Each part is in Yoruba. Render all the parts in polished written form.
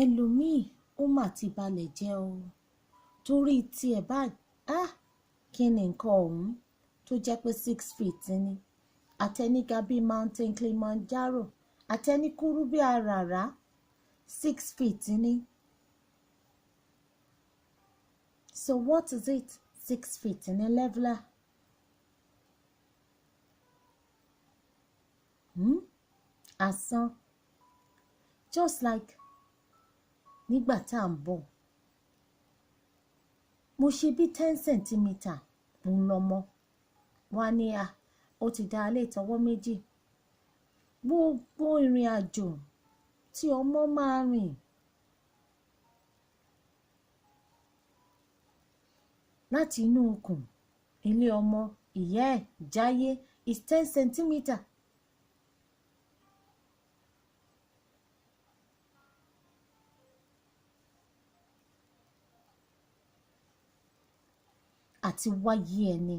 ẹlòmíì ó mà ti balẹ̀ jẹ́ o torí tiẹ̀ báyìí kí ni nǹkan ọ̀hún tó jẹ́ pé 6 feet ni àtẹniga bíi mountain Kilimanjaro àtẹni kúrú bíi àràrá 6 feet ni. So what is it? 6 feet ni leveler. Asán just like nígbà tá à ń bọ̀ mo ṣe bí 10 centimetre ń lọ́mọ wá ní ó ti dá alẹ́ ìtọwọ́ méjì. Gbogbo ìrìn àjò tí ọmọ máa rìn láti inú ikùn ilé ọmọ ìyá ẹ̀ jáyé is 10 centimetre. Àti wáyé ẹni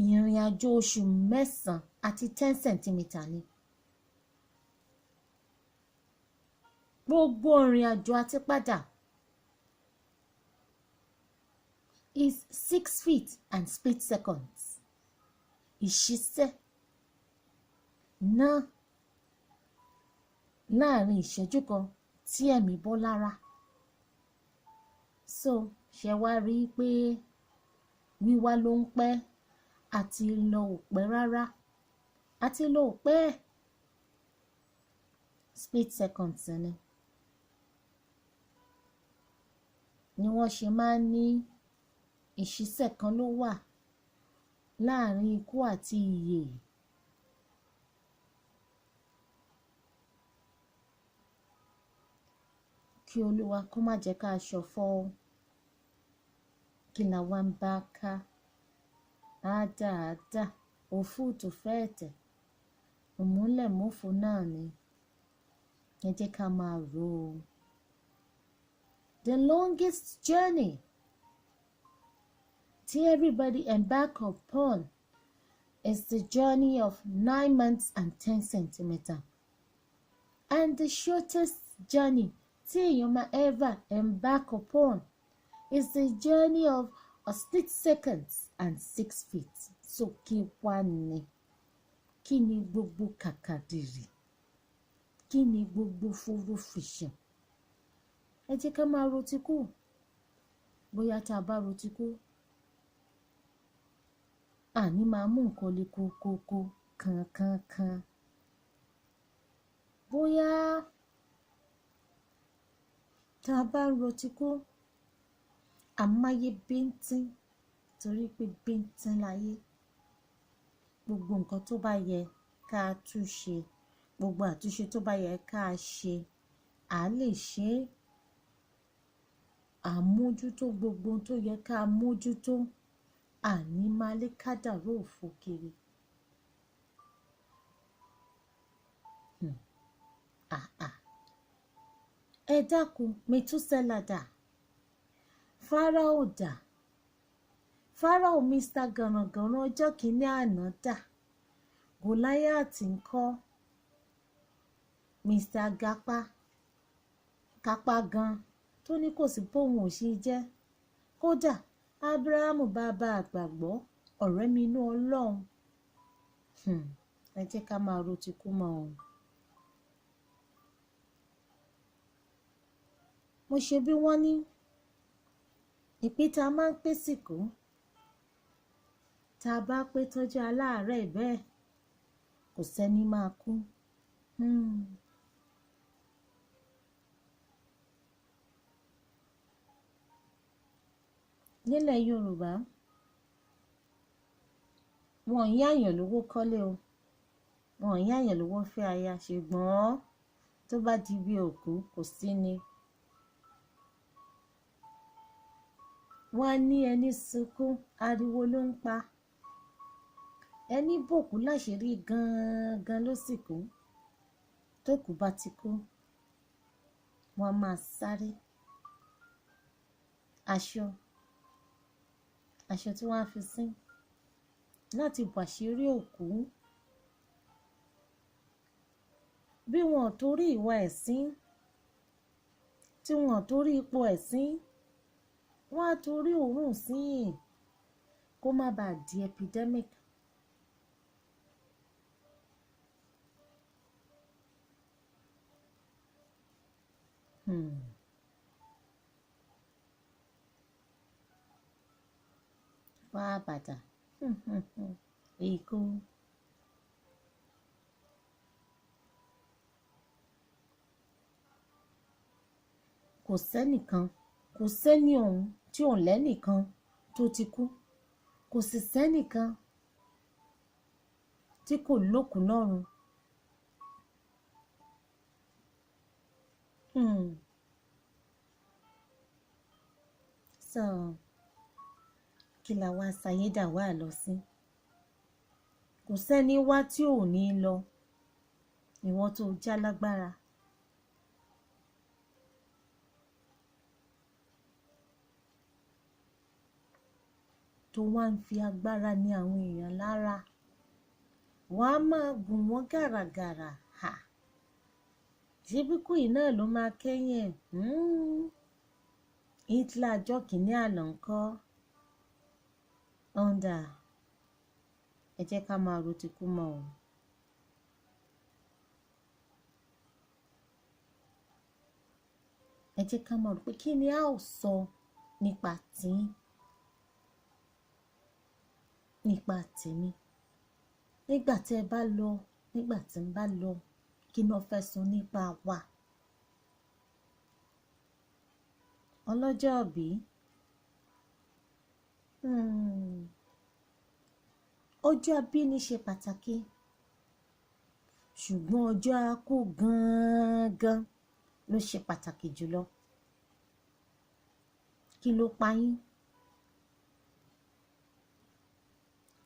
ìrìn àjò oṣù mẹ́sàn-án àti 10 centimetre ni. Gbogbo ìrìn àjò àti padà is 6 feet and split seconds. Ìṣiṣẹ́ náà láàrin ìṣẹ́jú kan tí ẹ̀mí bọ́ lára. So ṣe wá rí i pé wíwá ló ń pẹ́ àti lọ ò pẹ́ rárá àti lọ ò pẹ́ split seconds ni wọ́n ṣe máa ń ní ìṣísẹ̀ kan ló wà láàrin ikú àti ìyè. Kí Olúwa kó má jẹ́ ká ṣọ̀fọ̀ kí la wá ń bá ká àádáàdá òfúùtù fẹ́ẹ̀tẹ̀ òmúlẹ̀múfò náà ni ẹ jẹ́ ká máa rò ó. The longest journey that everybody embark upon is the journey of 9 months and 10 centimetres. And the shortest journey tí èèyàn máa ever embark upon is the journey of a split seconds and 6 feet. So kí wá ní kí ni gbogbo kàkàdìrì kí ni gbogbo fúrúfìṣàn. Ẹ jẹ́ ká máa ro tikú bóyá tá a bá ro tikú àní máa mú nǹkan le kókókó kankankan. Bóyá tá a bá ń ro tikú àmáyé bíntín torí pé bíntín láyé. Gbogbo nǹkan tó bá yẹ ká túnṣe gbogbo àtúnṣe tó bá yẹ ká ṣe à lè ṣe é. Àmójútó gbogbo tó yẹ ká mójútó àní máa lé kádàrá òfo kiri. Ẹ dákun Mètúsẹ́là dà Fáráò dà Fáráò Mr. Gànàgànà ọjọ́ kìíní àná dà Gòláyátì ńkọ́ Mr. Kápá gan tó ní kò sí bóun ò ṣe jẹ́. Kódà Ábúráhámù bàbá àgbàgbọ́ ọ̀rẹ́ mi inú Ọlọ́run. Ẹ jẹ́ ká máa ro tikú mọ́ o. Mo ṣe bí wọ́n ní ìpín tá a máa ń pé sìkú tá a bá pé tọ́jú aláàárẹ̀ bẹ́ẹ̀ kò sẹ́ni máa kú. Nílẹ̀ Yorùbá wọn ò yáyàn lówó kọ́lé o wọn ò yáyàn lówó fẹ́ aya ṣùgbọ́n tó bá di bí òkú kò sí ni. Wọ́n á ní ẹni sunkún ariwo ló ń pa ẹni bòkú láṣìírí gan-an ló sì kú. Tó kú bá ti kú wọ́n á máa sáré aṣọ tí wọ́n á fi sín láti bò àṣírí òkú. bí wọn ò torí ìwà ẹ̀sín tí wọn ò torí ipò ẹ̀sín wọn á torí òórùn síyìn kó má bàa di epidemic. Wá bàtà ikú. Kò sẹ́nìkan, kò sẹ́ni ọ̀hún tí ò lẹ́nìkan tó ti kú, kò sì sẹ́nìkan tí kò lókùú lọ́run. So kí la wá ṣayédà wá lọ sí? Kò sẹ́ni wá tí ò ní lọ. Ìwọ tó já lágbára. Tó wá ń fi agbára ní àwọn èèyàn lára. Wàá máa gùn wọ́n gàràgàrà. Ṣé bí kú yìí náà ló máa kẹ́yìn ẹ̀? Hitler ọjọ́ kìíní àná ńkọ́? Ọ̀ndà, ẹ jẹ́ ká máa ro tikú mọ́ o. Ẹ jẹ́ ká máa rò pé kí ni a ó sọ nípa tiyín, nípa tèmi. Nígbà tí ẹ bá lọ, nígbà tí ń bá lọ, kí ni wọ́n fẹ́ sọ nípa wa? Ọlọ́jọ́ ìbí. Ọjọ́ abíni ṣe pàtàkì, ṣùgbọ́n ọjọ́ àkú gangan ló ṣe pàtàkì jùlọ. Kí ló pa yín?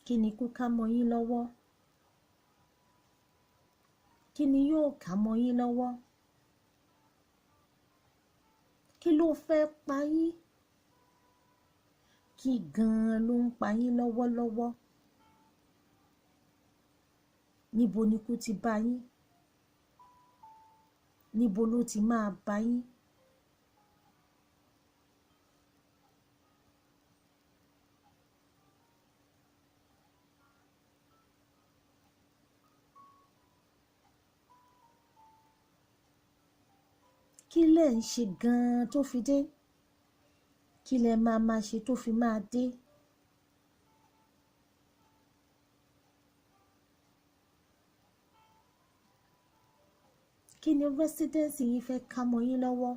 Kí ni ikú ká mọ́ yín lọ́wọ́? Kí ni yóò ká mọ́ yín lọ́wọ́? Kí ló fẹ́ pa yín? Kí gan-an ló ń pa yín lọ́wọ́lọ́wọ́? Níbo ni ikú ti bá yín? Níbo ló ti máa bá yín? Kí lẹ̀ ń ṣe gan-an tó fi dé? Kí lẹ máa ṣe tó fi máa dé? Kí ni rẹ́sídẹ́ǹsì yín fẹ́ ká mọ́ yín lọ́wọ́?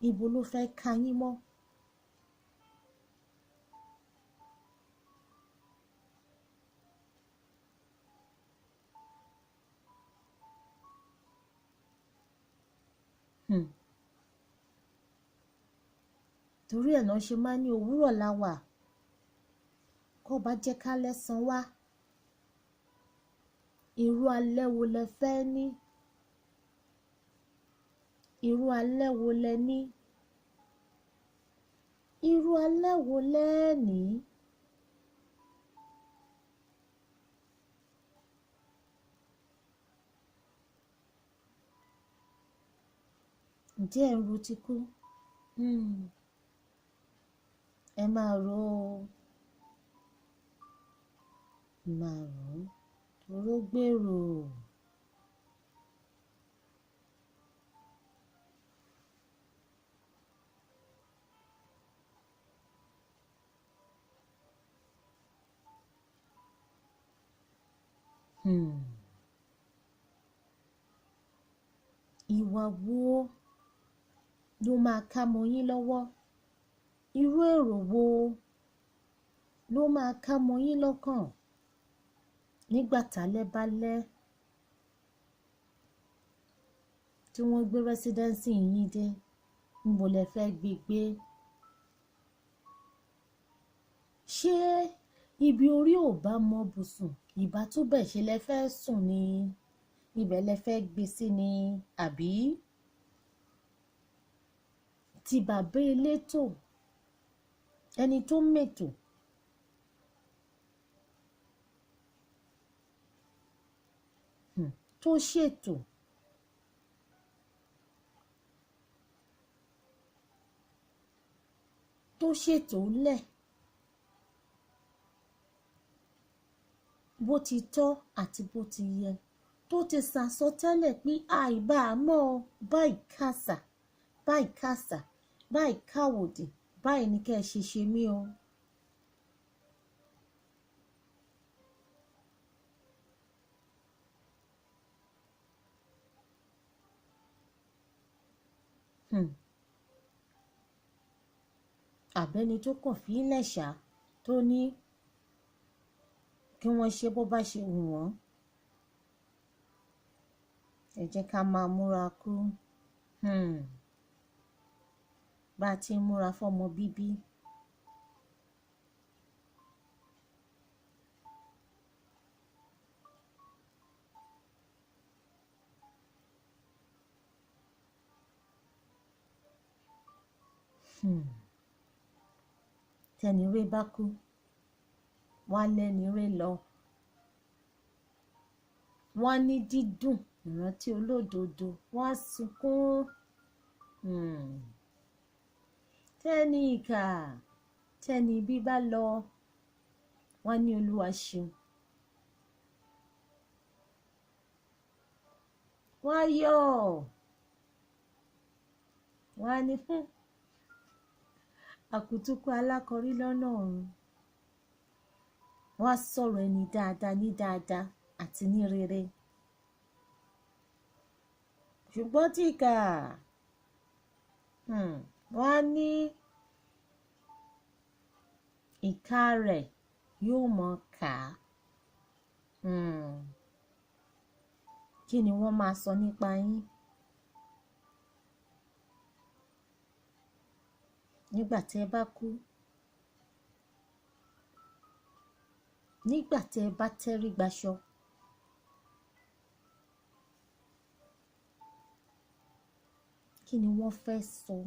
Ibo ló fẹ́ ká yín mọ́? Torí ẹ̀ náà ṣe máa ní òwúrọ̀ la wà. Kó bá jẹ́ ká lẹ́san wá. Irú alẹ́ wo lẹ fẹ́ ní? Irú alẹ́ wo lẹ ní? Irú alẹ́ wo lẹ ní? Ǹjẹ́ ẹ ń ro tikú? Ẹ máa rò ó. Máa rò ó. Toró gbèrò. Ìwà wo ló máa ká mọ́ yín lọ́wọ́? Irú èrò wo ló máa ká mọ́ yín lọ́kàn nígbà tálẹ́ bá lẹ́ tí wọ́n gbé rẹ́sídẹ́ǹsì yín dé? Níbo lẹ fẹ́ gbé gbé? Ṣé ibi orí ò bá mọ bùsùn ìbá tó bẹ̀ ṣe lẹ fẹ́ sùn ni? Ibẹ̀ lẹ fẹ́ gbé sí ni? Àbí ti bàbá elétò, ẹni tó mètò, tó ṣètò tó ṣètò lẹ̀ bó ti tọ́ àti bó ti yẹ, tó ti sàsọtẹ́lẹ̀ pé àìbámọ̀ báyìí kàsà, báyìí kàsà, báyìí káwòdì, báyìí ní kẹ́ ẹ ṣe ṣe mí o. Àbẹ́ni tó kàn fílẹ̀ ṣá tó ní kí wọ́n ṣe bó bá ṣe wù wọ́n. Ẹ jẹ́ ká máa múra kú bá a ti ń múra fọ́mọ bíbí. Tẹnire bá kú, wọ́n á lẹ́nire lọ. Wọ́n á ní dídùn ìrántí olódodo, wọ́n á sunkún. Tẹ́ni ìkà, tẹ́ni ibi bá lọ, wọ́n á ní Olúwa ṣeun. Wọ́n á yọ̀, wọ́n á ní àkútúkú alákọ̀rí lọ́nà ọ̀run. Wọ́n á sọ̀rọ̀ ẹni dáadáa ní dáadáa àti ní rere. Ṣùgbọ́n tí ìkà, wọ́n á ní ìka rẹ̀ yóò mọ kà á. Kí ni wọ́n máa sọ nípa yín? Nígbà tí ẹ bá kú, nígbà tí ẹ bá tẹrí gbaṣọ, kí ni wọ́n fẹ́ sọ?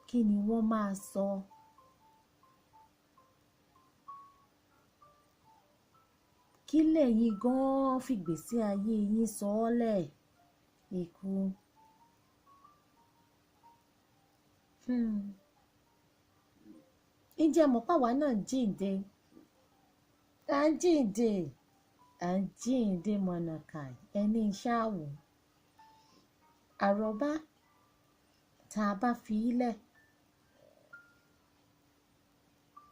Kí ni wọ́n máa sọ? Kí lẹ̀yin gan-an fìgbésí ayé yín sọ ọ́ lẹ̀? Ikú. Ǹjẹ́ mọ̀ páwa náà jíǹde? À ń jíǹde, à ń jíǹde mọ̀nàkà ẹni ṣáàwò. Àrọ́bá tá a bá fi í lẹ̀,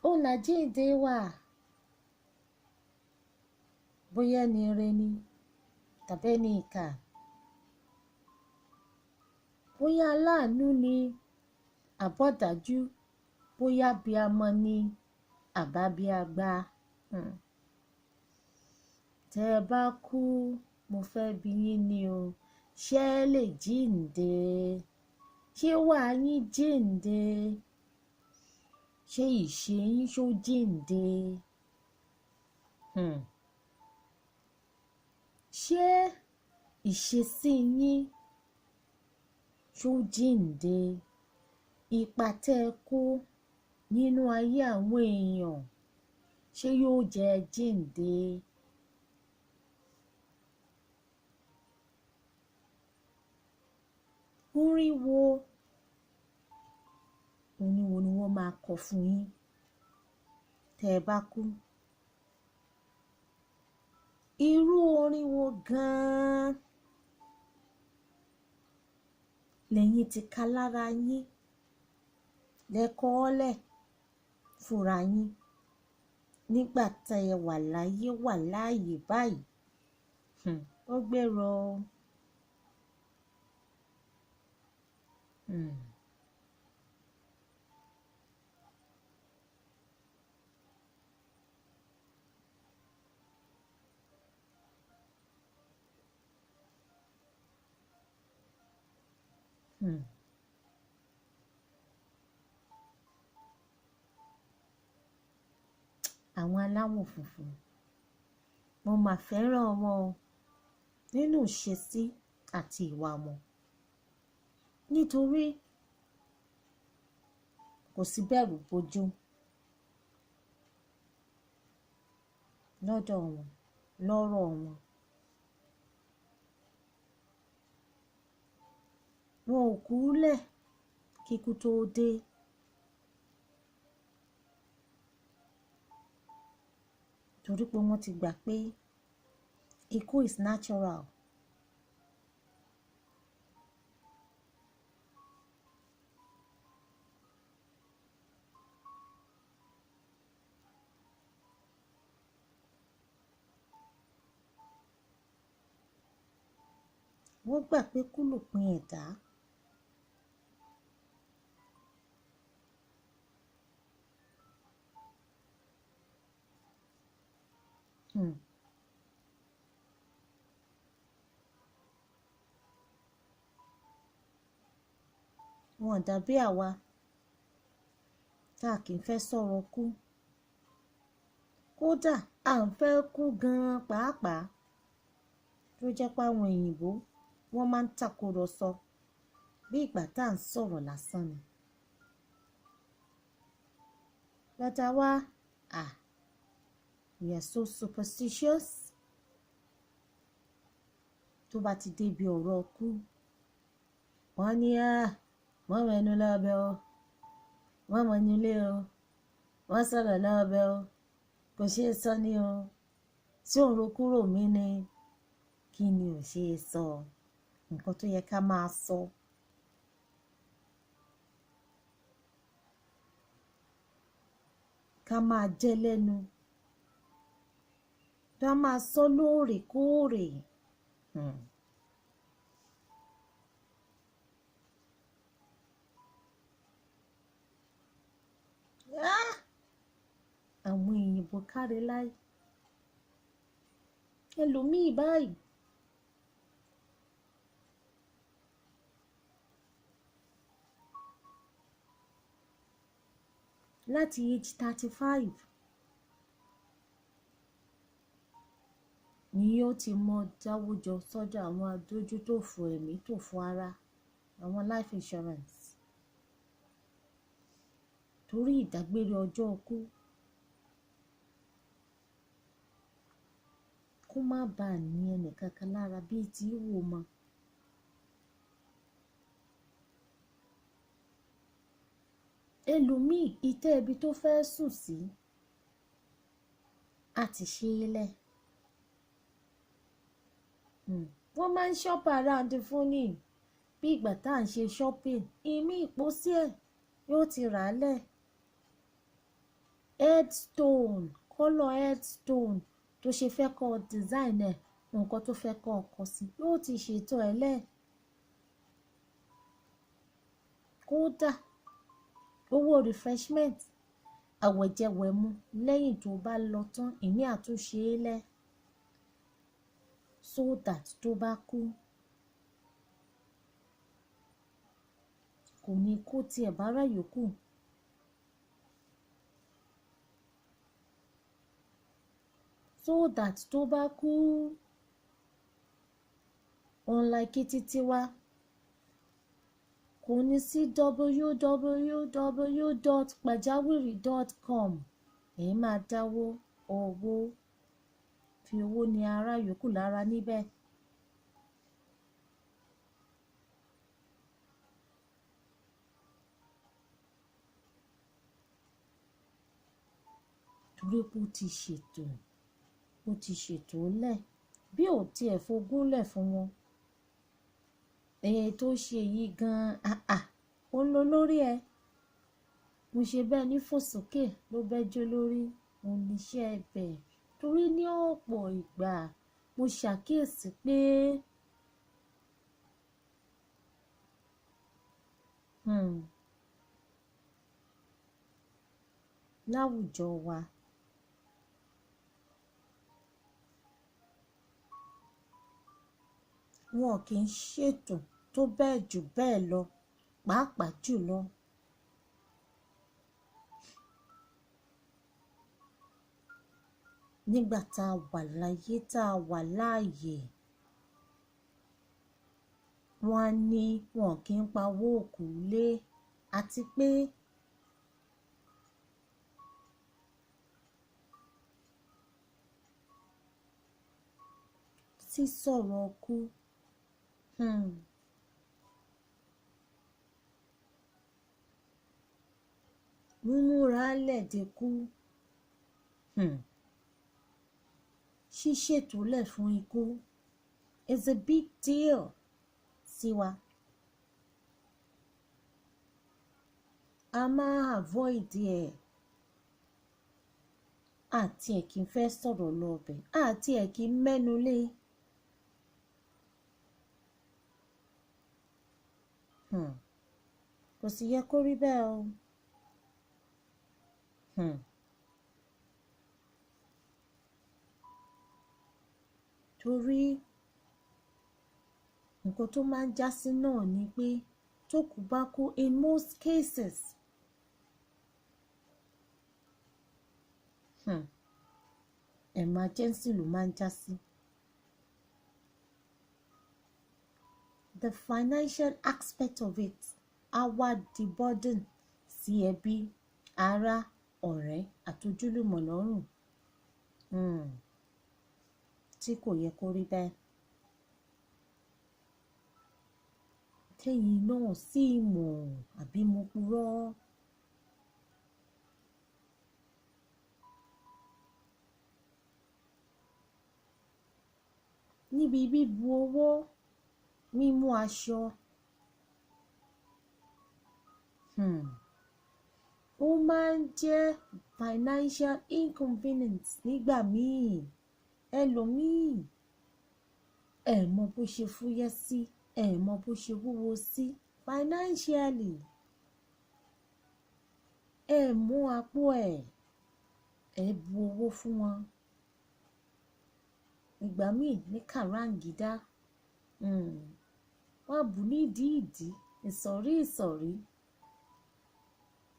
ó là jíǹde wà. Bóyá ẹni ire ni tàbí ẹni ìkà, bóyá aláàánú ni àbọ̀dájú, bóyá abíamọ ni àbábíagbá. Tẹ́ ẹ bá kú, mo fẹ́ bi yín ni o, ṣé ẹ lè jíǹde? Ṣé wàá yín jíǹde? Ṣé ìṣe yín ṣó jíǹde? Ṣé ìṣesí yín ṣó jíǹde? Ipa tẹ́ ẹ kó nínú ayé àwọn èèyàn, ṣé yóò jẹ́ jíǹde? Orin wo ni wọ́n máa kọ fún yín tẹ́ ẹ bá kú? Irú orin wo gan-an lẹ́yìn ti ká lára yín lẹ́kọ̀ọ́lẹ̀ fúnra yín nígbà tẹ́ ẹ wà láyé wà láàyè báyìí? Ó gbèrò. Àwọn aláwọ̀ funfun, mo mà fẹ́ràn wọn nínú ìṣesí àti ìwà wọn, nítorí kò sí bẹ̀rù bojo lọ́dọ̀ wọn, lọ́rọ̀ wọn. Wọn ò kúlẹ̀ kíkú tó dé. Torí pé wọ́n ti gbà pé ikú is natural. Wọ́n gbà pé kú lòpin ẹ̀dá. Wọn dàbí àwa tá a kì í fẹ́ sọ̀rọ̀ kú. Kódà à ń fẹ́ kú gan-an pàápàá tó jẹ́ pé àwọn òyìnbó wọ́n máa ń tàkúrọ̀sọ bí ìgbà tá à ń sọ̀rọ̀ lásán ni. Bàtà wa, we are so superstitious. Tó bá ti débi ọ̀rọ̀ kú, wọ́n ní wọ́n mẹ́nu lọ́bẹ̀ o, wọ́n mọ nílé o, wọ́n sọ̀rọ̀ lọ́bẹ̀ o, kò ṣeé sọ ní o, tí òun ro kúrò mí ni, kí ni ò ṣeé sọ, nǹkan tó yẹ ká máa sọ. Ká máa jẹ́ lẹ́nu, ká máa sọ lóòrèkóòrè. Àwọn òyìnbó káre láì. Ẹlòmíì báyìí láti age 35 ni yóò ti mọ dáwójọ sọ́dọ̀ àwọn adójútòfò ẹ̀mí tòfò ara, àwọn life insurance. Torí ìdágbére ọjọ́ kú, kó má bàa ní ẹnìkankan lára bíi tí wò mọ́. Ẹlòmíì ìtẹ́ ibi tó fẹ́ sùn sí àti ṣe é lẹ̀. Wọ́n máa ń shop around fún ni bí ìgbà tá à ń ṣe shopping. Ìmí ìpósí ẹ̀ yóò ti rà á lẹ̀. Headstone, colour headstone tó ṣe fẹ́ kọ́ design ẹ̀, nǹkan tó fẹ́ kọ́ ọkọ̀ sí yóò ti ṣètò ẹ̀ lẹ̀. Kódà owó refreshment, àwẹ̀jẹwẹ̀mu lẹ́yìn tó bá lọ tán, ìmí àtúnṣe é lẹ̀. So that tó bá kú, kò ní kó tiẹ̀ bára yòókù. So that tó bá kú, unlike títí wa, kò ní sí www.pajawiri.com. Èyí máa dáwó owó, fi owó ní ara yòókù lára níbẹ̀. Torí pé ó ti ṣètò lẹ̀ bí ò tiẹ̀ fogún lẹ̀ fún wọn. Èyí tó ṣe yìí gan-an, ó ń lọ lórí ẹ̀. Mo ṣe bẹ́ẹ̀ ní fòsókè ló bẹ́jọ́ lórí òun níṣẹ́ ẹbẹ̀. Torí ní ọ̀pọ̀ ìgbà mo ṣàkíyèsí pé láwùjọ wa wọn kì í ṣètò tó bẹ́ẹ̀ jù bẹ́ẹ̀ lọ, pàápàá jùlọ nígbà tá a wà láyé, tá a wà láàyè. Wọ́n á ní wọn kì í pa owó òkú lé, àti pé sísọ̀rọ̀ kú múmúra lẹ̀ dé kú. Ṣíṣètò lẹ̀ fún ikú is a big deal sí wa. A máa avoid ẹ̀. Àti ẹ̀ kí n fẹ́ sọ̀rọ̀ lọ bẹ̀. Àti ẹ̀ kí n mẹ́nu lé. Kò sì yẹ kó rí bẹ́ẹ̀ o. Torí nǹkan tó máa ń já sí náà ni pé tó kú bá kú in most cases. Emergency ló máa ń já sí. The financial aspect of it á wá di burden sí ẹbí, ará, ọ̀rẹ́ àtojúlùmọ̀ lọ́rùn. Tí kò yẹ kó rí bẹ́ẹ̀. Tẹ́yìn náà sì mọ̀ àbí mo purọ́. Níbi bíbu owó, mímú aṣọ. Ó máa ń jẹ́ financial inconvenience nígbà míì. Ẹlòmíì ẹ mọ bó ṣe fúyẹ́ sí, ẹ mọ bó ṣe wúwo sí financially. Ẹ mú àpò ẹ bu owó fún wọn. Ìgbà míì ní kàráǹgídá. Wọ́n bù ní ìdí ìsọ̀rí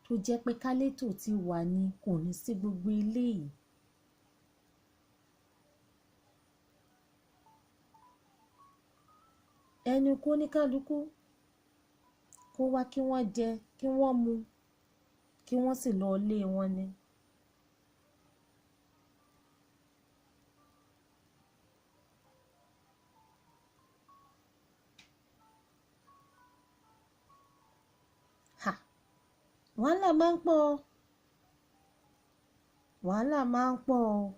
tó jẹ́ pé kálétò ti wà ní kò ní sí gbogbo ilé yìí. Ẹnu kó ní kálukú kó wá kí wọ́n jẹ, kí wọ́n mu, kí wọ́n sì lọ ilé wọn ni. Wàhálà máa ń pọ̀.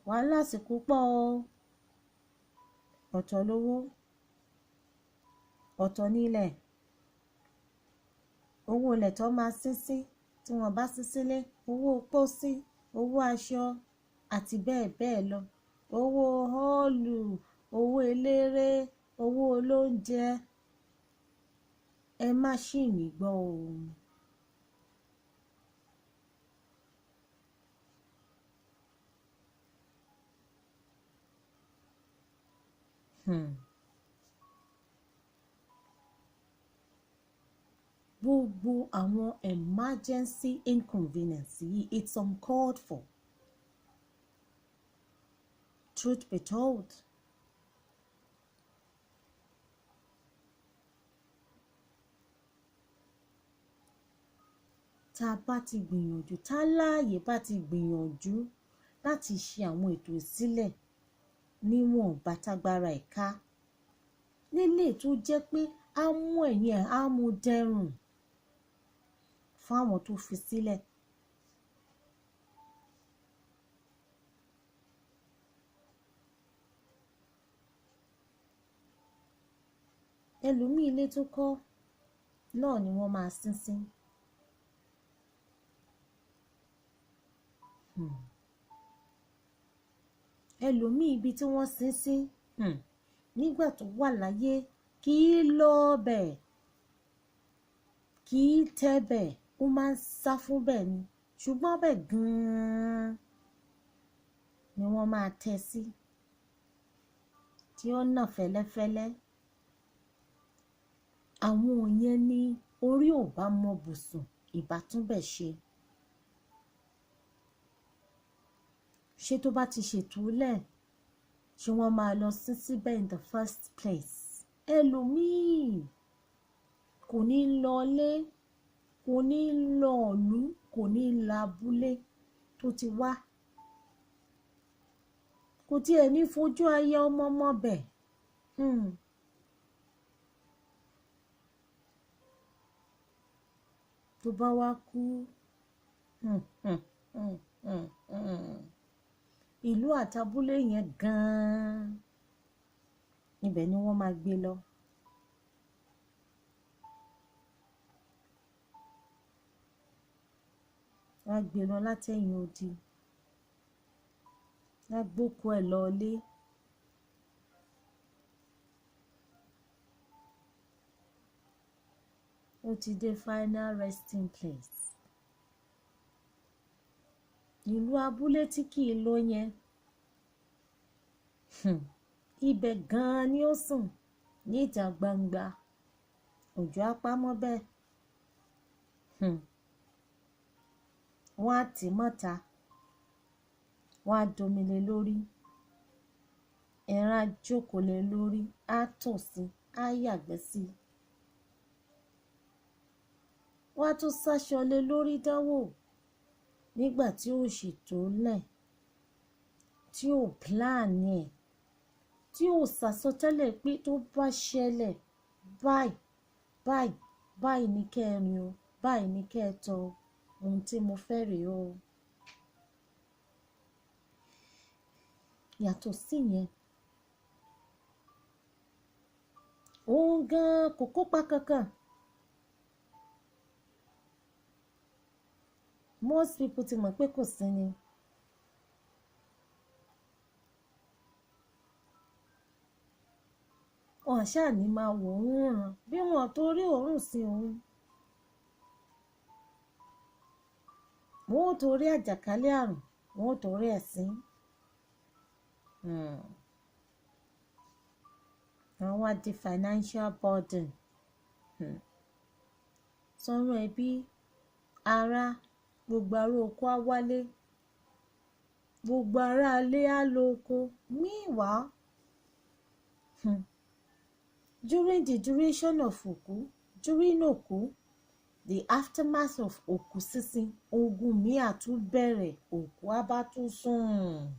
Wàhálà àsìkò pọ̀ o. Ọ̀tọ̀ lówó, ọ̀tọ̀ nílẹ̀. Owó ilẹ̀ tó máa sín sí, tí wọ́n bá sín sílé, owó pósí, owó aṣọ àti bẹ́ẹ̀ bẹ́ẹ̀ lọ. Owó họ́ọ̀lù, owó eléré, owó olóúnjẹ. Ẹ má ṣì mí gbọ́ o. Gbogbo àwọn emergency inconvenience yìí, it's uncalled for. Truth be told. Tá a bá ti gbìyànjú, tá láàyè bá ti gbìyànjú láti ṣe àwọn ètò ìsílẹ̀ níwọ̀n bátágbára ẹ̀ka. Nílé tó jẹ́ pé á mú ẹ̀yìn ẹ̀ á mú dẹrùn fún àwọn tó fi sílẹ̀. Ẹlòmíì ilé tó kọ́ náà ni wọ́n máa sín sí. Ẹlòmíì ibi tí wọ́n sín sí nígbà tó wà láyé kì í lọ bẹ̀, kì í tẹ́ bẹ̀, ó máa ń sá fún bẹ̀ ni. Ṣùgbọ́n bẹ̀ gan-an ni wọ́n máa tẹ́ sí, tí ó nà fẹ́lẹ́fẹ́lẹ́. Àwọn yẹn ní orí ò bá mọ bùsùn ìbá tún bẹ̀ ṣe. Ṣé tó bá ti ṣètò lẹ̀, ṣé wọ́n máa lọ sí síbẹ̀ in the first place? Ẹlòmíì kò ní lọlé, kò ní lọ ìlú, kò ní lọ abúlé tó ti wá. Kò tiẹ̀ ní fojú aya ọmọ bẹ̀. Tó bá wá kú, ìlú àtàbúlé yẹn gan-an ibẹ̀ ni wọ́n máa gbé lọ. wọ́n á gbé lọ látẹ̀yìn odi, wọ́n á gbókú ẹ̀ lọlé. ó ti dé final resting place. ìlú abúlé tí kì í lọ yẹn ibẹ̀ gan-an ni ó sùn ní ìta gbangba, òjò apámọ́ bẹ́ẹ̀. wọ́n á tì mọ́ta, wọ́n á domi lé lórí, ẹran á jókòó lé lórí, á tọ̀ sí, á yàgbẹ́ sí. wọ́n á tún sáṣọ lé lórí dánwò nígbà tí ò ṣètò lẹ̀, tí ò pílánì ẹ̀, tí ò sàsọtẹ́lẹ̀ pé tó bá ṣẹlẹ̀ báyìí báyìí báyìí ní kẹ́ ẹ rìn o, báyìí ní kẹ́ ẹ tọ̀ o, ohun tí mo fẹ́ rèé o. yàtọ̀ síyẹn, òun gan-an kò kópa kankan. most people ti mọ̀ pé kò sí ni. wọn ṣáà ní máa wò ó ràn bí wọn torí òórùn sí òun. wọn ò torí àjàkálẹ̀ àrùn, wọn ò torí ẹ̀sìn. àwọn wá di financial burden. sọ́run ẹbí ará, gbogbo ará oko á wálé, gbogbo ará ilé á lọ oko. meanwhile, during the duration of òkú, during òkú, the aftermath of òkú sísìn, ogun míì á tún bẹ̀rẹ̀, òkú á bá tún sùn.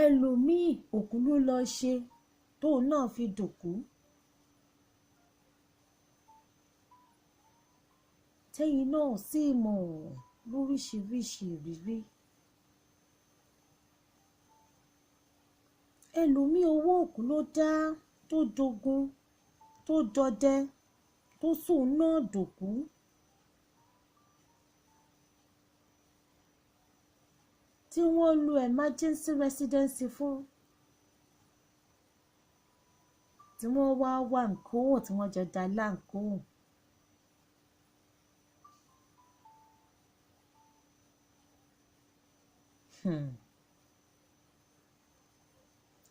ẹlòmíì òkú ló lọ ṣe tóun náà fi dòkú. tẹ́yìn náà sì mọ̀ lóríṣiríṣi ìrírí. ẹlòmíì owó òkú ló dá tó dogun, tó dọdẹ, tó sùn náà dòkú. tí wọ́n lo emergency residency fún, tí wọ́n wá wà nkówò, tí wọ́n jọ dá láǹkówò.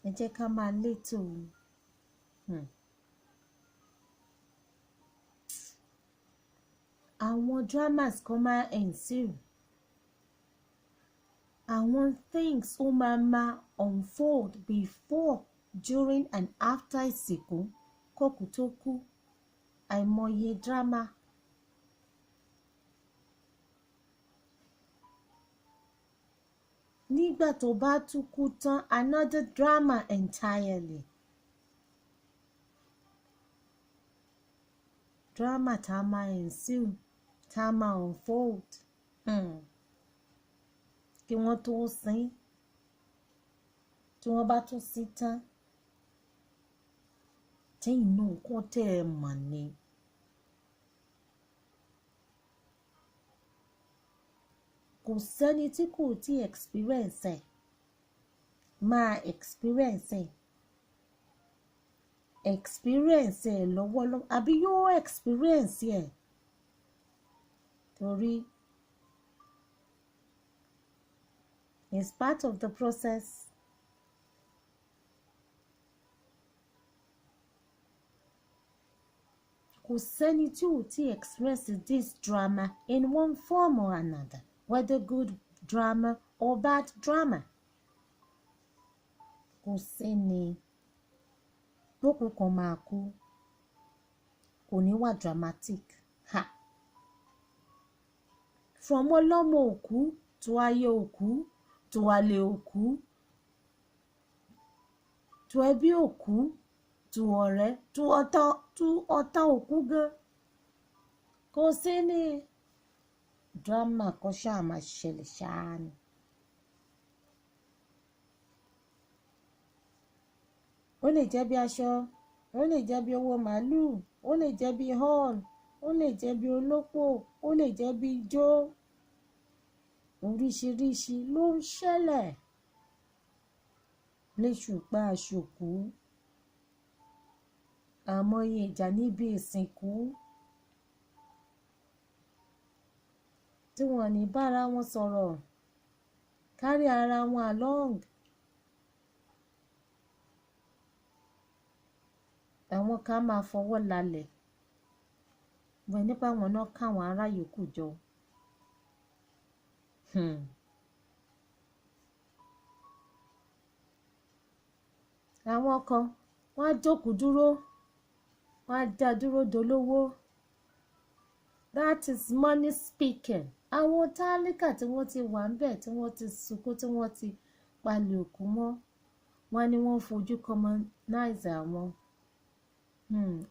ẹ jẹ́ ká máa létò. àwọn dramas kan máa ensue. àwọn things ó máa unfold before, during and after ìsìnkú kókú tó kú. àìmọye drama. nígbà tó bá tún kú tán, another drama entirely. drama tá a máa ensue, tá a máa unfold. kí wọ́n tó sin, tí wọ́n bá tún sin tán, tẹ́yìn náà kọ́ tẹ́ ẹ mọ̀ ni. kò sẹ́ni tí kò tí experience ẹ̀, máa experience ẹ̀. experience ẹ̀ lọ́wọ́lọ́wọ́ àbí yóò experience ẹ̀. torí it's part of the process. kò sẹ́ni tí ò tí experience this drama in one form or another, whether good drama or bad drama. kò sẹ́ni lókun kan máa kú kò ní wà dramatic. from ọlọ́mọ òkú tó ayé òkú tó alẹ́ òkú tó ẹbí òkú tó ọ̀rẹ́ tó ọ̀tá òkú gan. kò sí ní drama kan ṣáà máa ṣẹlẹ̀ ṣáá ni. ó lè jẹ́ bí aṣọ, ó lè jẹ́ bí owó màálùú, ó lè jẹ́ bí hall, ó lè jẹ́ bí olópò, ó lè jẹ́ bí ijó. Oríṣiríṣi ló ń ṣẹlẹ̀ léṣùpá àṣòkú. Àmọye ìjà níbi ìsìnkú tí wọ́n ní bára wọn sọ̀rọ̀, carry ara wọn along. Àwọn kan máa fọwọ́ lálẹ̀ wọ́n nípa wọn náà káwọn ará yòókù jọ. Àwọn kan wọ́n á jókòó dúró, wọ́n á dá dúró dolówó. That is money speaking. Àwọn tálíkà tí wọ́n ti wà ńbẹ̀, tí wọ́n ti sunkún, tí wọ́n ti palẹ̀ òkú mọ́, wọ́n ní wọ́n fojú commonize àwọn.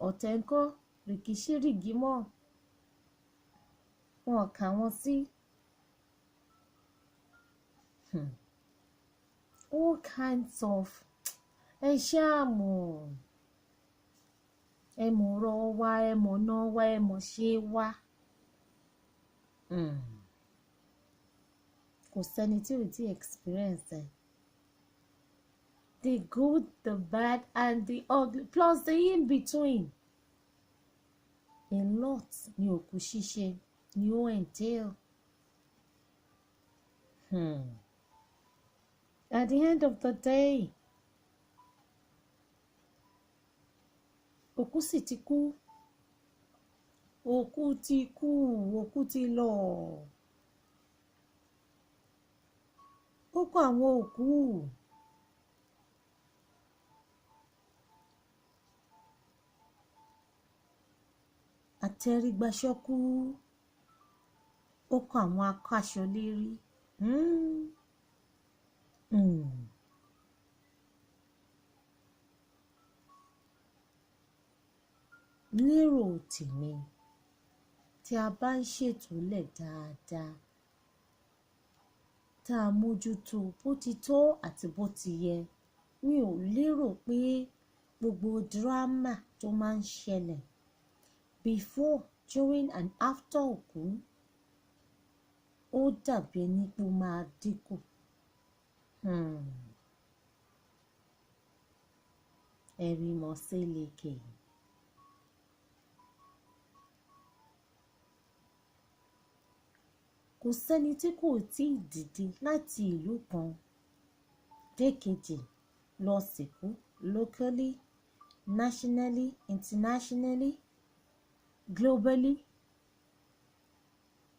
Ọ̀tẹ̀ ńkọ́ rìkíṣí rìgímọ̀, wọn kà wọ́n sí. All kinds of ẹ ṣáà mọ̀, ẹ mọ̀ ọ̀rọ̀ wa, ẹ mọ̀ ọ̀nà wa, ẹ mọ̀ ṣe wa. Kò sẹ́ni tí ò tí experience ẹ̀. The good, the bad and the ugly plus the in-between. A lot ni òkú ṣíṣe ni ó entail. At the end of the day, òkú sì ti kú. Òkú ti kú, òkú ti lọ. Ó kọ àwọn òkú. Àtẹrígbàṣọ́kú. Ó kọ àwọn akáṣọ lérí. Lérò tèmi, tí a bá ń ṣètò lẹ̀ dáadáa, tá a mójútó bó ti tó àti bó ti yẹ, mi ò lérò pé gbogbo dírámà tó máa ń ṣẹlẹ̀ before, during and after òkú ó dàbí ẹni pé ó máa dínkù. Ẹ̀rí mọ̀ sí lékè. Kò sẹ́ni tí kò tíì dìde láti ìlú kan dé kejì lọ sìnkú locally, nationally, internationally, globally.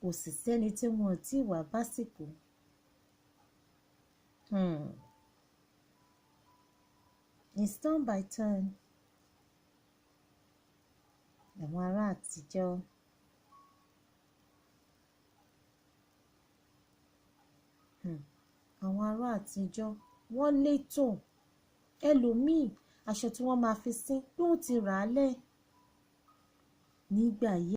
Kò sì sẹ́ni tí wọn ò tí wà básìkò. It's turn by turn. Àwọn ará àtijọ́. Àwọn ará àtijọ́ wọ́n létò. Ẹlòmíì aṣọ tí wọ́n máa fi sín yóò ti rà á lẹ̀ nígbà yìí.